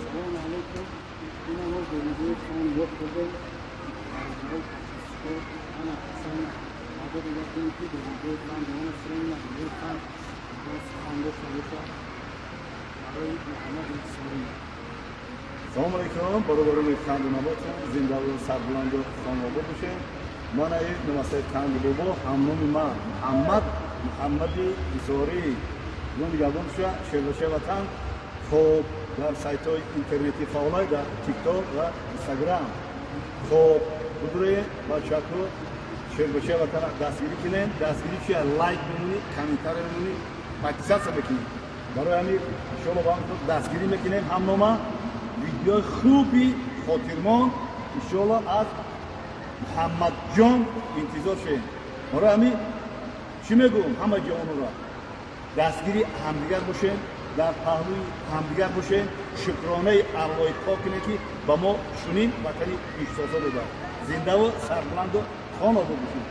السلام عليكم. هنا موجود مدير خان يقبل أنا حسن عدد الوقتين في مدير خان وانا سرنا مدير خان بس خان خليفة علي محمد السلام. السلام علیکم برابر خانداناتون زنده و سربلند و خانواده باشین. من این نماسه تنگ بابا همون من محمد ایساری اون دیگه بودم شهر وطن خب در سایت های اینترنتی فعال در تیک تاک و اینستاگرام خب بدوی با شکل شهر وطن دستگیری کنین دستگیری چیه لایک بمونید کامنتار بمونید پاکستان بکنید برای همین شما با هم دستگیری میکنیم همون ویدیو خوبی خاطرمان انشالله از محمد جان انتظار شد. برای همین چی میگم همه جوان را دستگیری همدیگر باشین در پهلوی همدیگر باشین شکرانه الله پاک کنید که با ما شنین وطنی پیشتازه بوده زنده و سربلند و خانواده باشین.